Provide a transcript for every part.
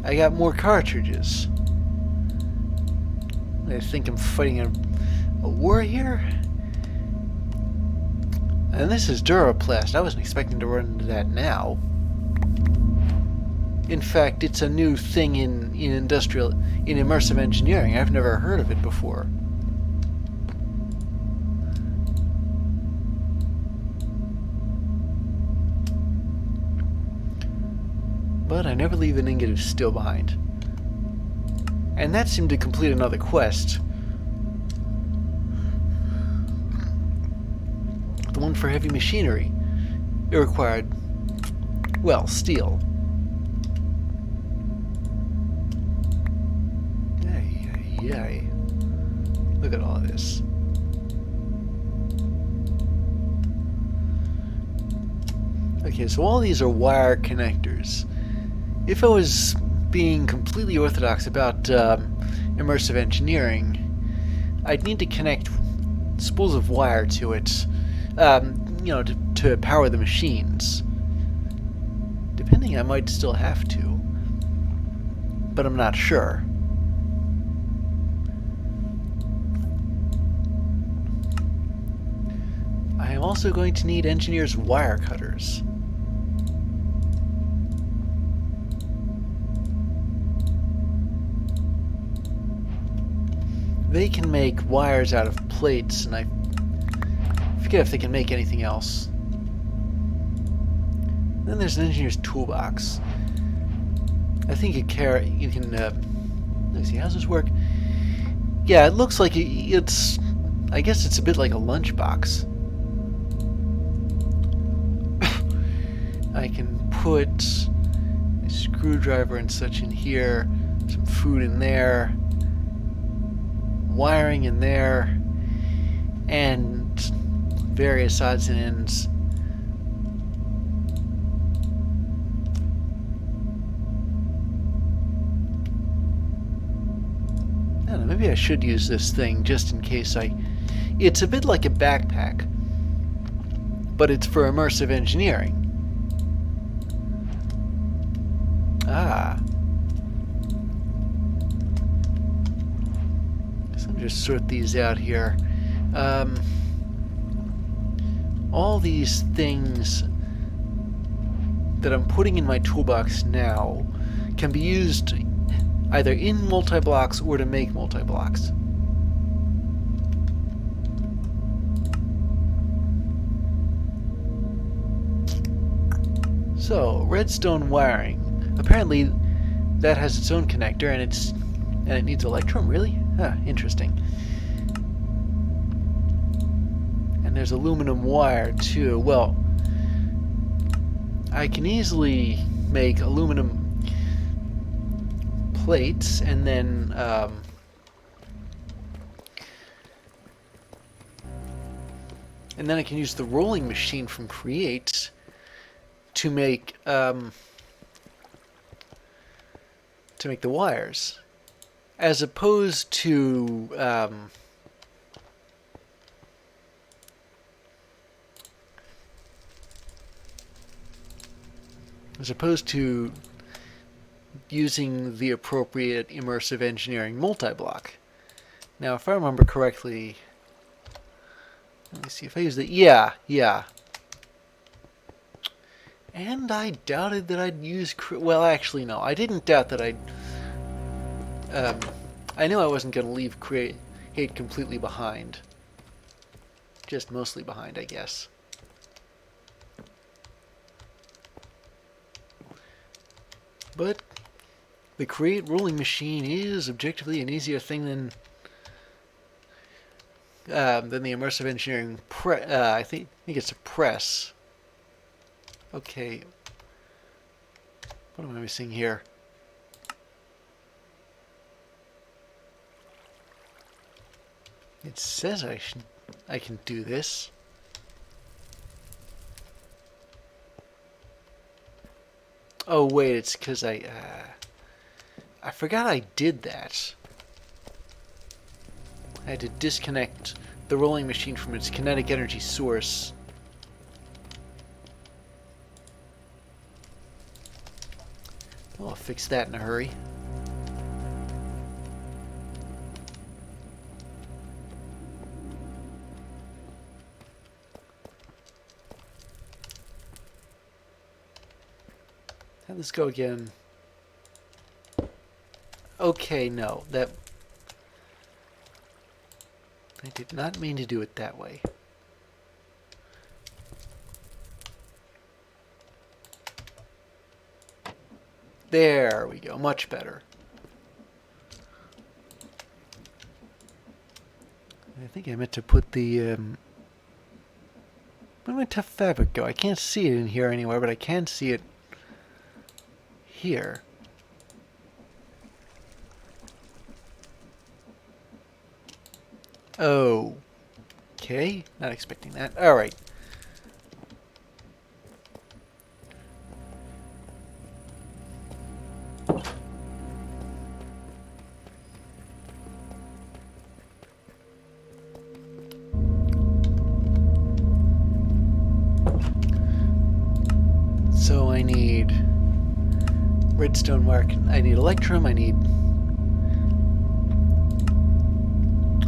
I got more cartridges. I think I'm fighting a war here? And this is Duraplast. I wasn't expecting to run into that now. In fact, it's a new thing in immersive engineering. I've never heard of it before. But I never leave an ingot of steel behind. And that seemed to complete another quest. The one for heavy machinery. It required, well, steel. Yay. Look at all of this. Okay, so all these are wire connectors. If I was being completely orthodox about immersive engineering, I'd need to connect spools of wire to it, to power the machines. Depending, I might still have to, but I'm not sure. I am also going to need engineers' wire cutters. They can make wires out of plates, and I forget if they can make anything else. Then there's an engineer's toolbox. I think you can. Let's see, how's this work? Yeah, it looks like it's. I guess it's a bit like a lunchbox. I can put a screwdriver and such in here, some food in there, wiring in there, and various odds and ends. I don't know, maybe I should use this thing just in case It's a bit like a backpack, but it's for immersive engineering. Ah. So I'll just sort these out here. All these things that I'm putting in my toolbox now can be used either in multi-blocks or to make multi-blocks. So, redstone wiring. Apparently, that has its own connector, and it needs electrum. Really? Huh, interesting. And there's aluminum wire too. Well, I can easily make aluminum plates, and then I can use the rolling machine from Create to make the wires, as opposed to using the appropriate immersive engineering multi-block. Now, if I remember correctly, let me see if I use the yeah. And I doubted that I'd use... Well, actually, no. I didn't doubt that I'd... I knew I wasn't going to leave Create completely behind. Just mostly behind, I guess. But the Create rolling machine is objectively an easier thing than the immersive engineering I think it's a press. Okay, what am I missing here? It says I can do this. Oh wait, it's because I forgot I did that. I had to disconnect the rolling machine from its kinetic energy source. I'll fix that in a hurry. How'd this go again? Okay, no, that... I did not mean to do it that way. There we go, much better. I think I meant to put the... where did my tough fabric go? I can't see it in here anywhere, but I can see it here. Oh. Okay, not expecting that. Alright. So I need redstone wire. I need electrum. I need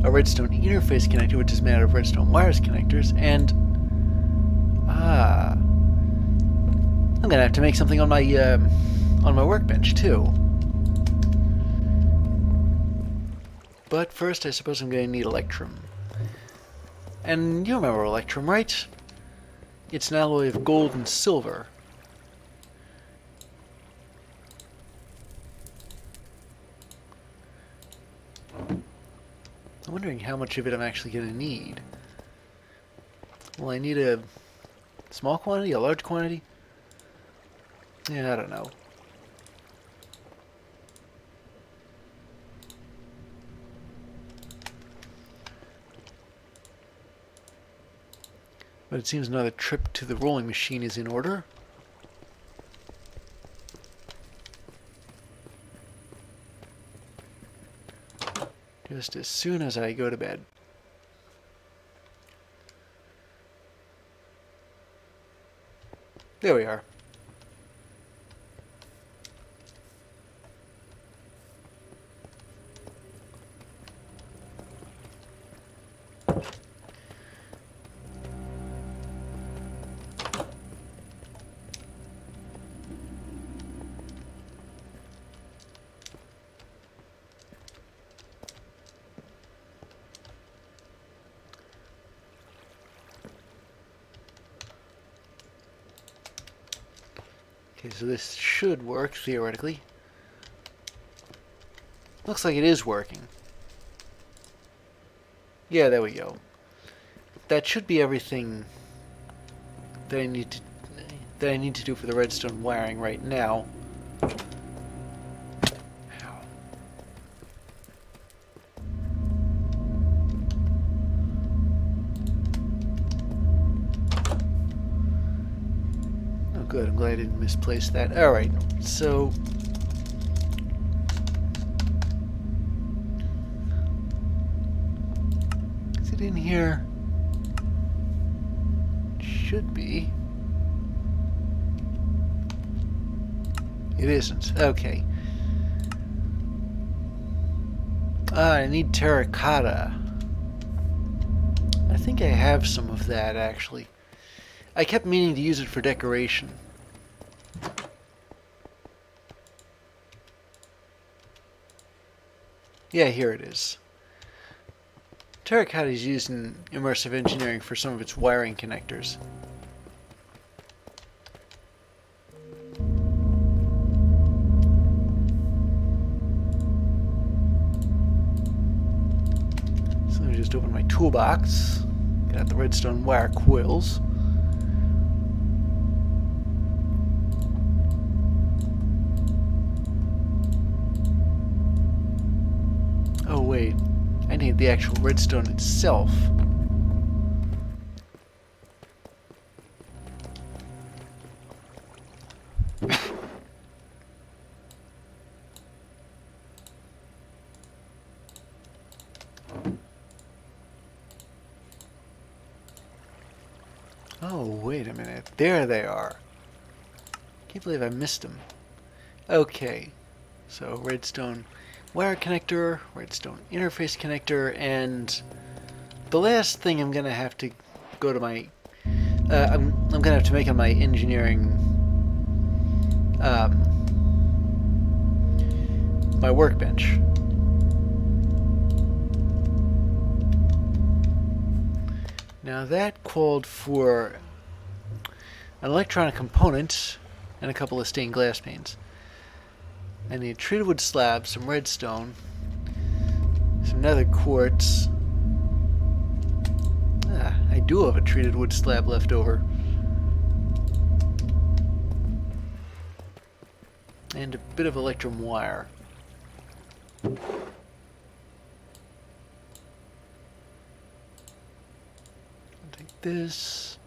a redstone interface connector, which is made out of redstone wires connectors, and I'm gonna have to make something on my workbench too. But first, I suppose I'm gonna need electrum. And you remember electrum, right? It's an alloy of gold and silver. I'm wondering how much of it I'm actually going to need. Well, I need a small quantity, a large quantity? Yeah, I don't know. But it seems another trip to the rolling machine is in order. Just as soon as I go to bed. There we are. Okay, so this should work, theoretically. Looks like it is working. Yeah, there we go. That should be everything that I need to do for the redstone wiring right now. Ow. Oh, good. I'm glad I didn't misplace that. All right. So. Is it in here? Should be. It isn't. Okay. I need terracotta. I think I have some of that, actually. I kept meaning to use it for decoration. Yeah, here it is. Terracotta is used in immersive engineering for some of its wiring connectors. So let me just open my toolbox, get out the redstone wire coils. Oh wait, I need the actual redstone itself. Oh, wait a minute. There they are. Can't believe I missed them. Okay, so redstone wire connector, redstone interface connector, and the last thing I'm gonna have to go to my I'm gonna have to make on my engineering my workbench. Now that called for an electronic component and a couple of stained glass panes. I need treated wood slabs, some redstone, some nether quartz. I do have a treated wood slab left over. And a bit of electrum wire. I'll take this.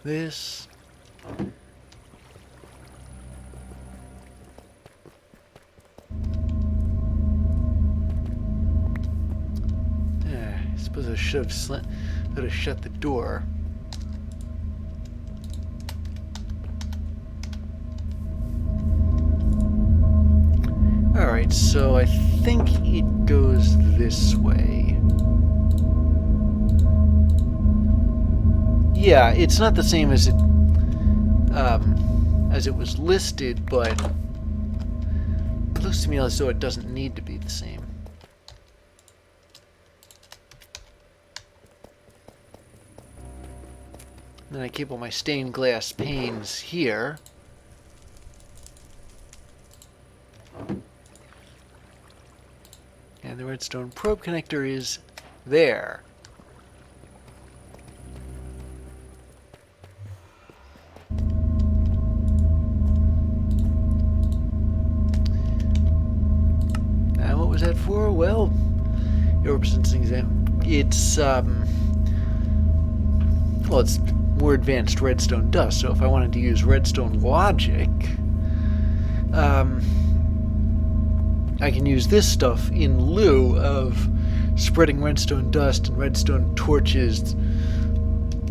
This. I suppose I should have shut the door. Alright, so I think it goes this way. Yeah, it's not the same as it was listed, but it looks to me as though it doesn't need to be the same. Then I keep all my stained glass panes here. And the redstone probe connector is there. And what was that for? Well, it represents an example. It's well, it's more advanced redstone dust. So if I wanted to use redstone logic, I can use this stuff in lieu of spreading redstone dust and redstone torches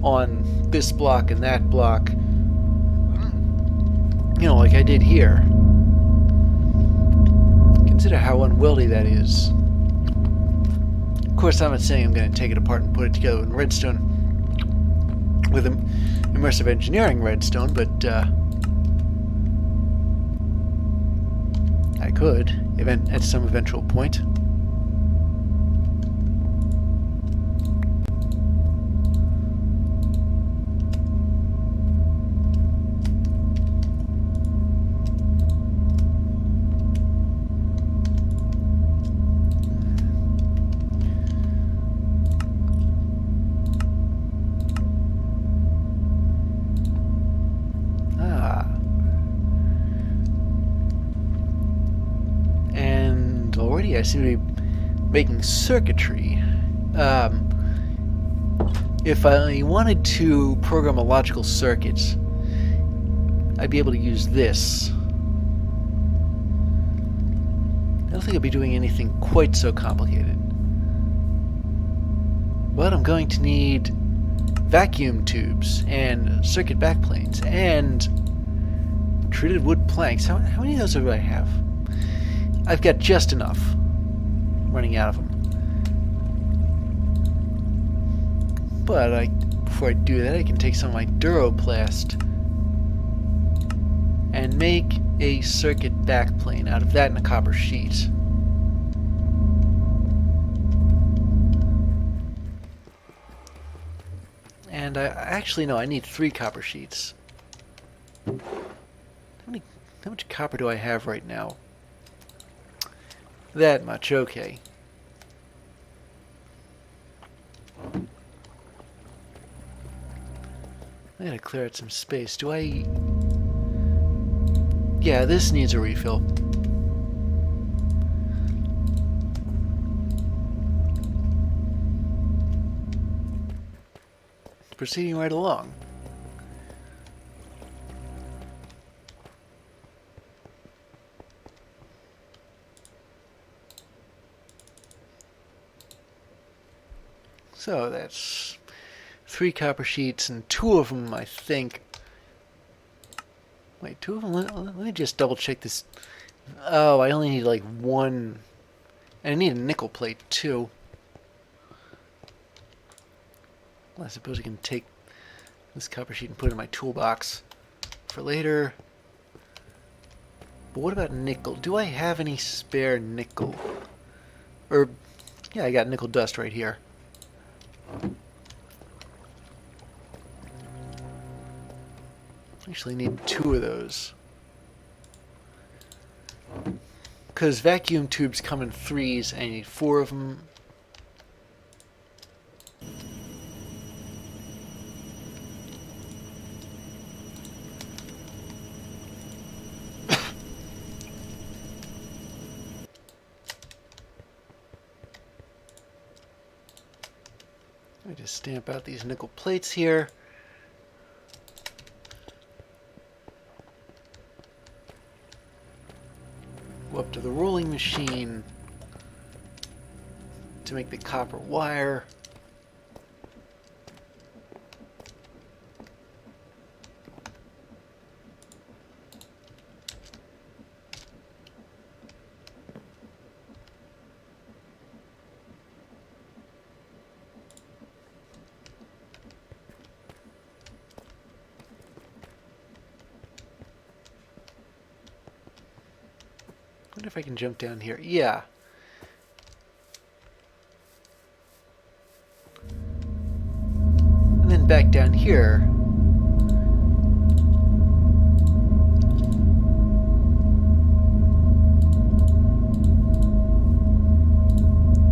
on this block and that block. You know, like I did here. Consider how unwieldy that is. Of course, I'm not saying I'm going to take it apart and put it together in redstone with immersive engineering redstone, but I could at some eventual point. I seem to be making circuitry. If I wanted to program a logical circuit, I'd be able to use this. I don't think I'd be doing anything quite so complicated. But I'm going to need vacuum tubes and circuit backplanes and treated wood planks. How many of those do I have? I've got just enough. Running out of them. But before I do that, I can take some of my Duroplast and make a circuit backplane out of that and a copper sheet. And actually no, I need 3 copper sheets. How much copper do I have right now? That much, okay. I gotta clear out some space. Do I... Yeah, this needs a refill. Proceeding right along. So that's 3 copper sheets, and 2 of them, I think, Wait, two of them? Let me just double check this. Oh, I only need like one. And I need a nickel plate too. Well, I suppose I can take this copper sheet and put it in my toolbox for later. But what about nickel? Do I have any spare nickel? Or, yeah, I got nickel dust right here. Actually need 2 of those. Because vacuum tubes come in 3s, and I need 4 of them. Let me just stamp out these nickel plates here. Go up to the rolling machine to make the copper wire. I wonder if I can jump down here. Yeah. And then back down here.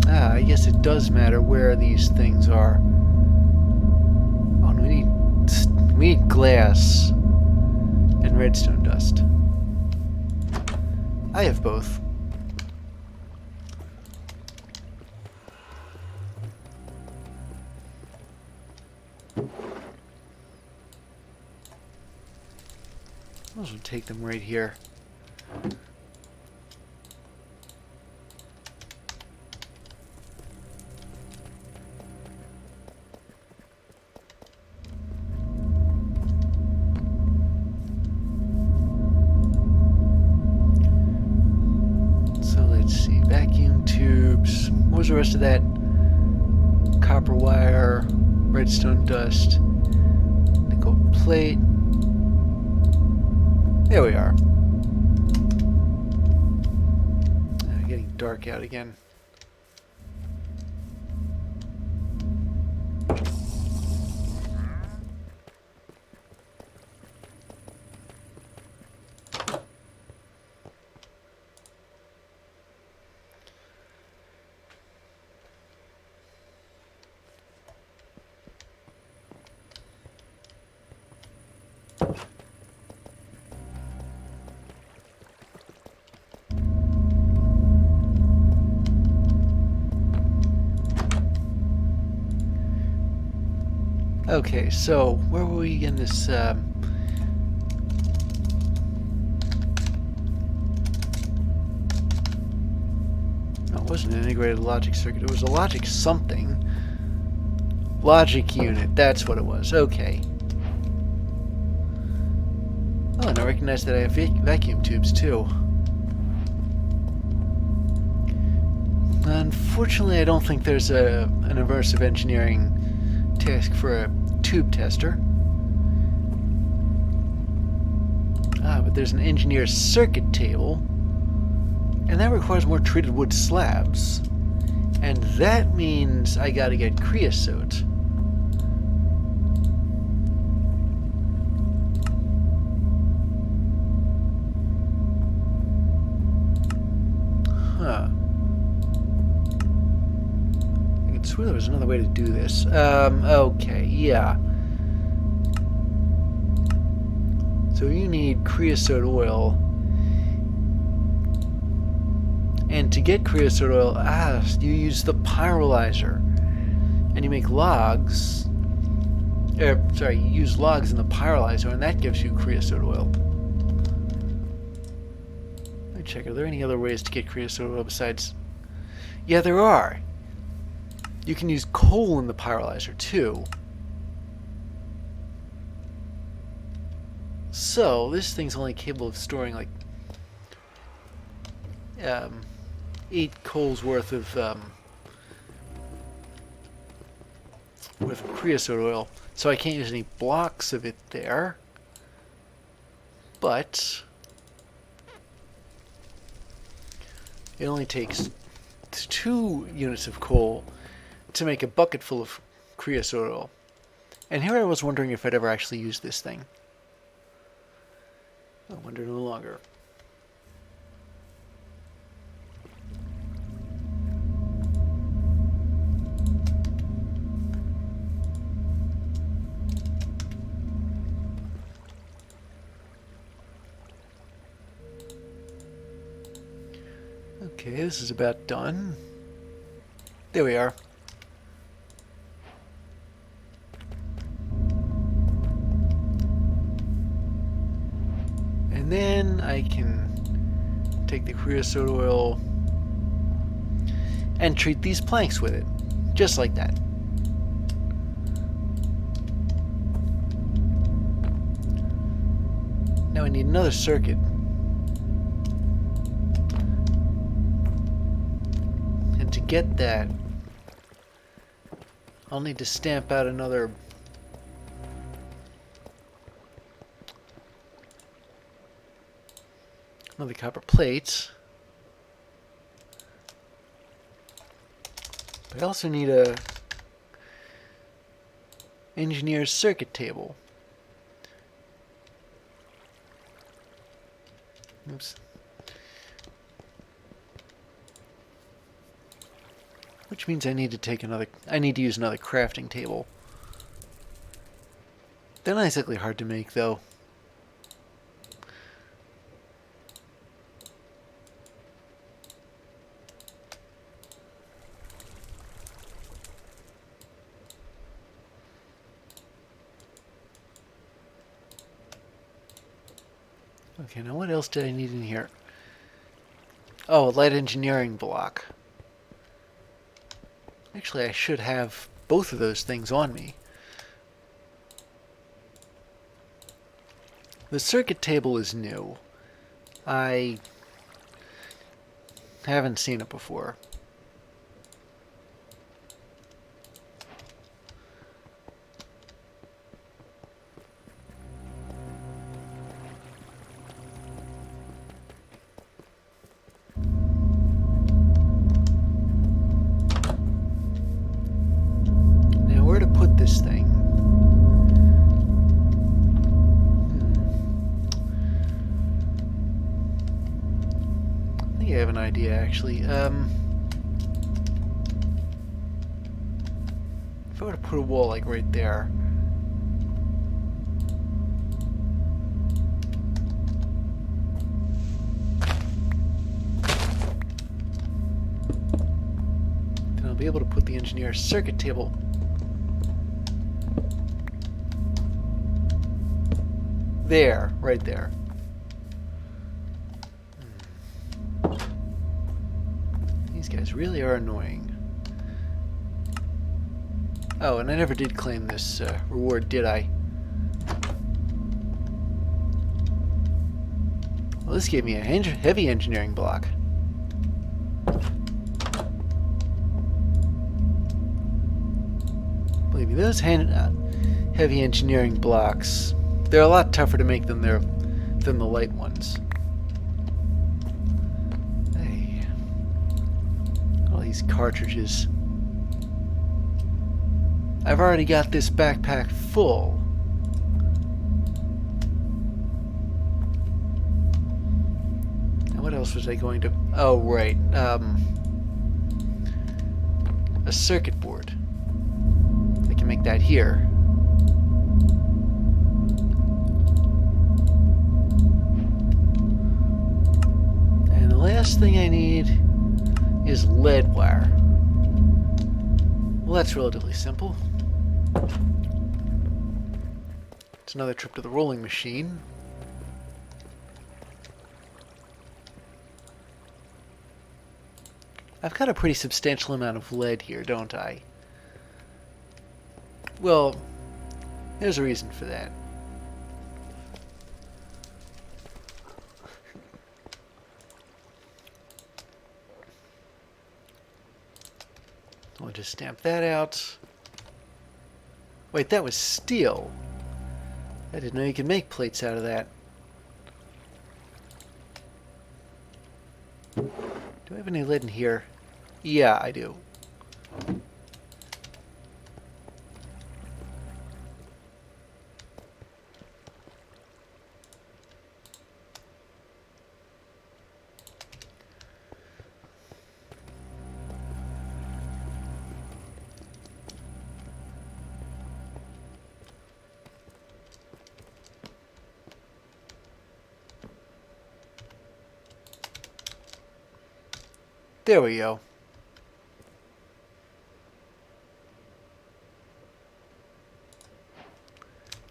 Ah, I guess it does matter where these things are. Oh, no, we need glass and redstone dust. I have both. I'll also take them right here. What was the rest of that? Copper wire, redstone dust, nickel plate. There we are. Getting dark out again. Okay, so where were we in this? No, it wasn't an integrated logic circuit. It was a logic something. Logic unit. That's what it was. Okay. Oh, and I recognize that I have vacuum tubes too. Unfortunately, I don't think there's an immersive engineering task for a tube tester. But there's an engineer's circuit table, and that requires more treated wood slabs. And that means I gotta get creosote. Huh. I could swear there was another way to do this. Okay, yeah. So you need creosote oil. And to get creosote oil, you use the pyrolyzer. And you make logs. You use logs in the pyrolyzer, and that gives you creosote oil. Let me check. Are there any other ways to get creosote oil besides... Yeah, there are. You can use coal in the pyrolyzer, too. So this thing's only capable of storing like 8 coals worth of creosote oil. So I can't use any blocks of it there. But it only takes 2 units of coal to make a bucket full of creosote oil. And here I was wondering if I'd ever actually use this thing. I wonder no longer. Okay, this is about done. There we are. And then I can take the creosote oil and treat these planks with it. Just like that. Now I need another circuit. And to get that, I'll need to stamp out another copper plate. But I also need a engineer's circuit table. Oops. Which means I need to use another crafting table. They're not exactly hard to make though. Okay, now what else did I need in here? Oh, a light engineering block. Actually, I should have both of those things on me. The circuit table is new. I haven't seen it before. Actually, if I were to put a wall like right there, then I'll be able to put the engineer's circuit table there, right there. These guys really are annoying. Oh, and I never did claim this reward, did I? Well, this gave me a heavy engineering block. Believe me, those heavy engineering blocks, they're a lot tougher to make than the light ones. Hey, all these cartridges. I've already got this backpack full. Now what else was I going to... Oh, right. A circuit board. I can make that here. And the last thing I need is lead wire. Well, that's relatively simple. It's another trip to the rolling machine. I've got a pretty substantial amount of lead here, don't I? Well, there's a reason for that. I'll just stamp that out. Wait, that was steel. I didn't know you could make plates out of that. Do I have any lead in here? Yeah, I do. There we go.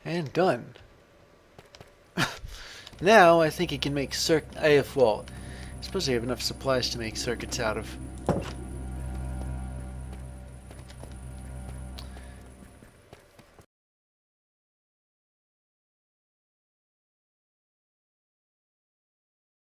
And done. Now I think it can make well, I suppose I have enough supplies to make circuits out of.